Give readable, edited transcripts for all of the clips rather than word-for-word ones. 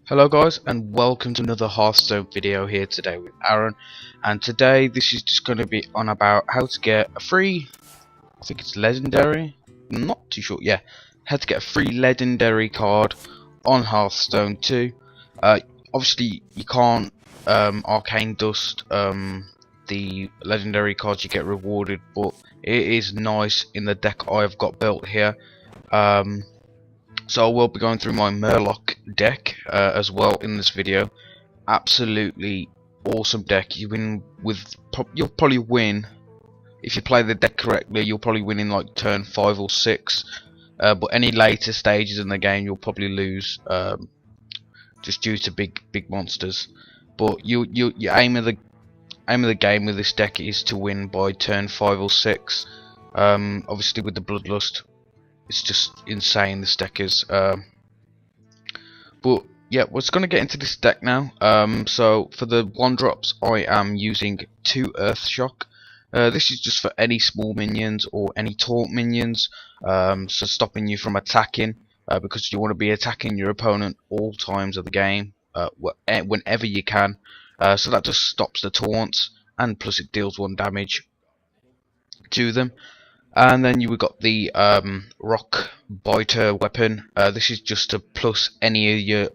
Hello guys, and welcome to another Hearthstone video here today with Aaron. And today this is just going to be on about how to get a free, I think it's legendary, I'm not too sure, yeah, how to get a free legendary card on Hearthstone 2. Obviously you can't arcane dust the legendary cards you get rewarded, but it is nice in the deck I've got built here. So I will be going through my Murloc deck as well in this video. Absolutely awesome deck. You'll probably win if you play the deck correctly. You'll probably win in like turn 5 or 6. But any later stages in the game, you'll probably lose just due to big monsters. But your aim of the game with this deck is to win by turn 5 or 6. Obviously with the Bloodlust, it's just insane, this deck is. But yeah, we're just going to get into this deck now. So for the 1-drops, I am using 2 Earth Shock. This is just for any small minions or any taunt minions, so stopping you from attacking, because you want to be attacking your opponent all times of the game, whenever you can. So that just stops the taunts, and plus it deals 1 damage to them. And then you got the Rock Biter weapon. This is just to plus any of your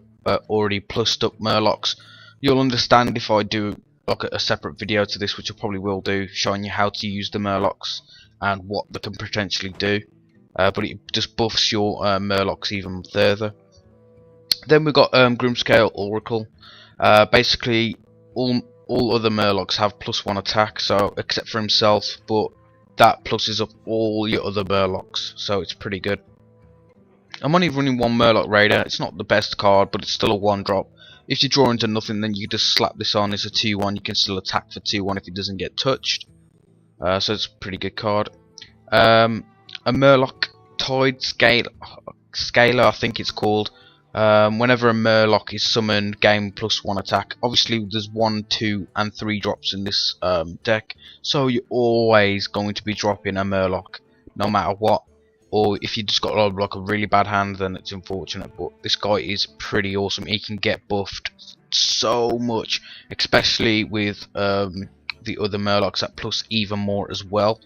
already plussed up Murlocs. You'll understand if I do like a separate video to this, which I probably will do, showing you how to use the Murlocs and what they can potentially do. But it just buffs your Murlocs even further. Then we got Grimscale Oracle. Basically, all other Murlocs have +1 attack, so except for himself, but that pluses up all your other Murlocs, so it's pretty good. I'm only running 1 Murloc Raider. It's not the best card, but it's still a 1-drop. If you draw into nothing, then you just slap this on. It's a 2-1. You can still attack for 2-1 if it doesn't get touched. So it's a pretty good card. A Murloc Tide Scaler, I think it's called. Whenever a Murloc is summoned, gain +1 attack. Obviously there's 1, 2 and 3 drops in this deck, so you're always going to be dropping a Murloc no matter what. Or if you just got like a really bad hand, then it's unfortunate, but this guy is pretty awesome. He can get buffed so much, especially with the other Murlocs that plus even more as well.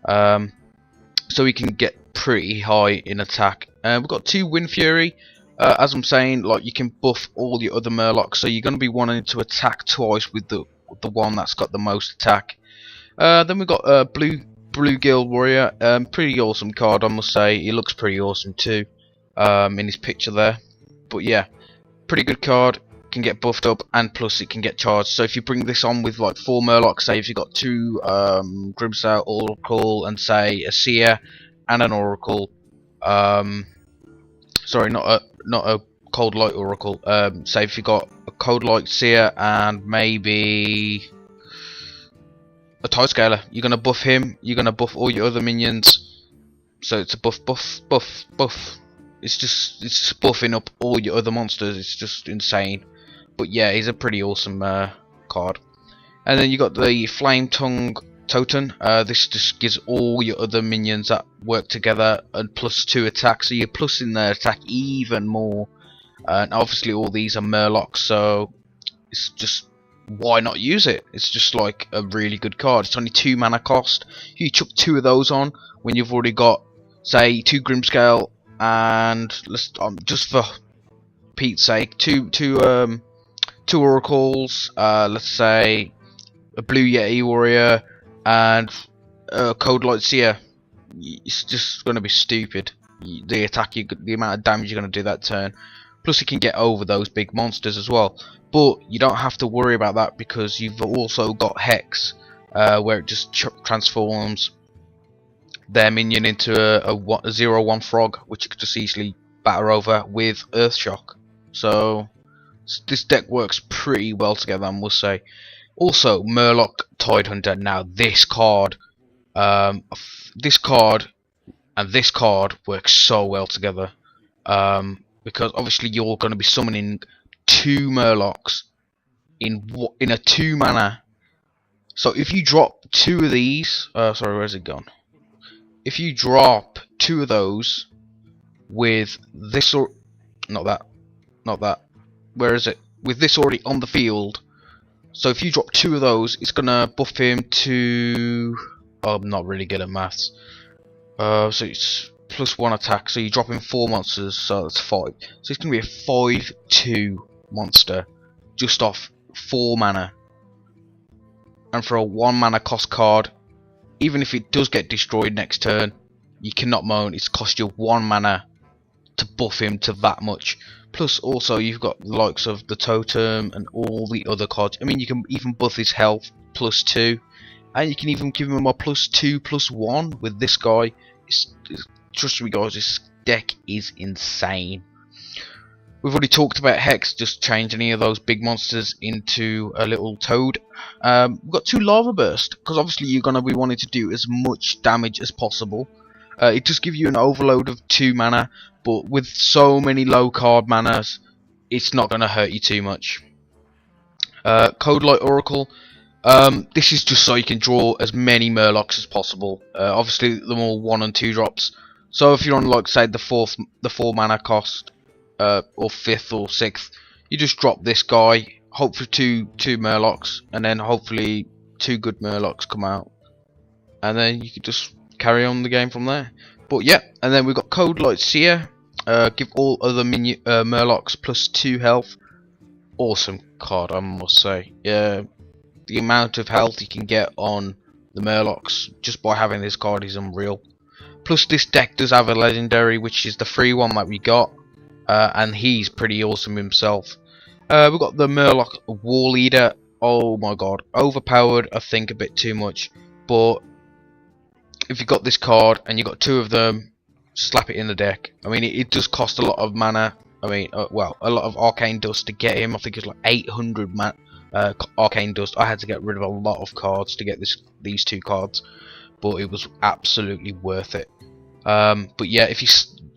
So he can get pretty high in attack. We've got 2 Wind Fury. As I'm saying, like, you can buff all your other Murlocs, so you're going to be wanting to attack twice with the one that's got the most attack. Then we've got Blue Guild Warrior. Pretty awesome card, I must say. He looks pretty awesome too, in his picture there. But yeah, pretty good card. Can get buffed up, and plus it can get charged. So if you bring this on with like 4 Murlocs, say if you got 2 Grimscale Oracle and say a Seer and an Oracle, sorry, not a Cold Light Oracle. Say if you got a Cold Light Seer and maybe a Tide Scaler, you're gonna buff him. You're gonna buff all your other minions. So it's a buff. It's just buffing up all your other monsters. It's just insane. But yeah, he's a pretty awesome card. And then you got the Flame Tongue Totem. This just gives all your other minions that work together and +2 attack, so you're plussing their attack even more. And obviously all these are Murlocs, so it's just, why not use it? It's just like a really good card. It's only 2 mana cost. You chuck 2 of those on when you've already got, say, 2 Grimscale and let's just for Pete's sake, two Oracles. Let's say a Blue Yeti Warrior and Cold Light Seer. It's just going to be stupid. The attack, the amount of damage you're going to do that turn. Plus, you can get over those big monsters as well. But you don't have to worry about that because you've also got Hex, where it just transforms their minion into a 0/1 frog, which you could just easily batter over with Earth Shock. So this deck works pretty well together, I must say. Also, Murloc Tidehunter. Now this card, and this card works so well together, because obviously you're going to be summoning 2 Murlocs in a 2 mana. So if you drop 2 of these, sorry, where's it gone? If you drop 2 of those with this, or not that, where is it? With this already on the field, so if you drop 2 of those, it's gonna buff him to. Oh, I'm not really good at maths. So it's +1 attack. So you're dropping 4 monsters, so that's 5. So it's gonna be a 5/2 monster, just off 4 mana. And for a 1 mana cost card, even if it does get destroyed next turn, you cannot moan. It's cost you 1 mana to buff him to that much. Plus also you've got the likes of the totem and all the other cards. I mean, you can even buff his health +2, and you can even give him a +2/+1 with this guy. Trust me guys, this deck is insane. We've already talked about Hex, just change any of those big monsters into a little toad. We've got 2 Lava Burst, because obviously you're going to be wanting to do as much damage as possible. It does give you an overload of 2 mana, but with so many low card manas, it's not going to hurt you too much. Code Light Oracle. This is just so you can draw as many Murlocs as possible. Obviously, the more 1 and 2 drops. So if you're on, like, say, the 4 mana cost, or 5th or 6th, you just drop this guy. Hope for two Murlocs, and then hopefully 2 good Murlocs come out, and then you can just carry on the game from there. But yeah, and then we've got Code Light Seer. Give all other Murlocs +2 health. Awesome card, I must say. Yeah, the amount of health you can get on the Murlocs just by having this card is unreal. Plus this deck does have a legendary, which is the free one that we got, and he's pretty awesome himself. We've got the Murloc War Leader. Oh my god, overpowered, I think a bit too much, but if you got this card and you got 2 of them, slap it in the deck. I mean, it does cost a lot of mana. I mean, well, a lot of arcane dust to get him. I think it's like 800 arcane dust. I had to get rid of a lot of cards to get these 2 cards, but it was absolutely worth it. But yeah, if you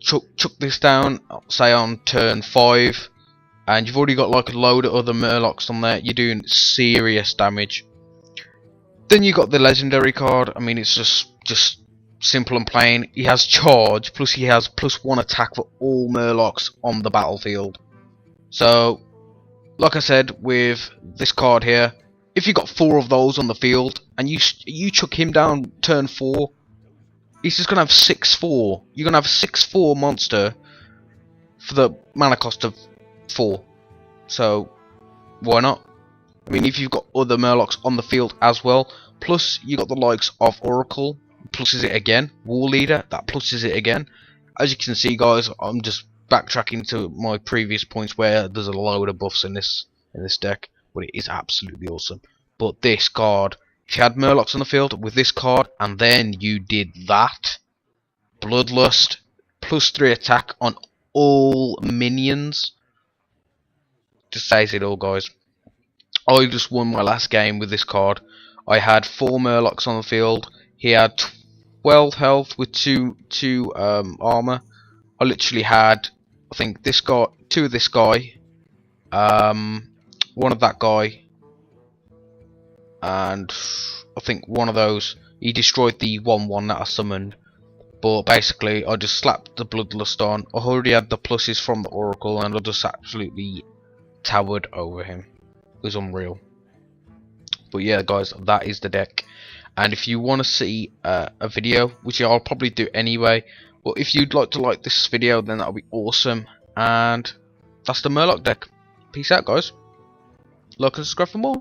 chuck this down, say on turn 5, and you've already got like a load of other Murlocs on there, you're doing serious damage. Then you got the legendary card. I mean, it's just simple and plain. He has charge, plus he has +1 attack for all Murlocs on the battlefield. So, like I said, with this card here, if you got 4 of those on the field and you chuck him down turn 4, he's just gonna have 6/4. You're gonna have a 6/4 monster for the mana cost of 4. So why not? I mean, if you've got other Murlocs on the field as well, plus you got the likes of Oracle, pluses it again. War Leader, that pluses it again. As you can see, guys, I'm just backtracking to my previous points where there's a load of buffs in this deck, but it is absolutely awesome. But this card, if you had Murlocs on the field with this card, and then you did that, Bloodlust, +3 attack on all minions, just says it all, guys. I just won my last game with this card. I had 4 Murlocs on the field. He had 12 health with 2 armor. I literally had, I think, this guy, 2 of this guy, 1 of that guy, and I think 1 of those. He destroyed the 1/1 that I summoned. But basically, I just slapped the Bloodlust on. I already had the pluses from the Oracle, and I just absolutely towered over him. It was unreal. But yeah, guys, that is the deck. And if you want to see a video, which I'll probably do anyway, but if you'd like to like this video, then that'll be awesome. And that's the Murloc deck. Peace out, guys. Like and subscribe for more.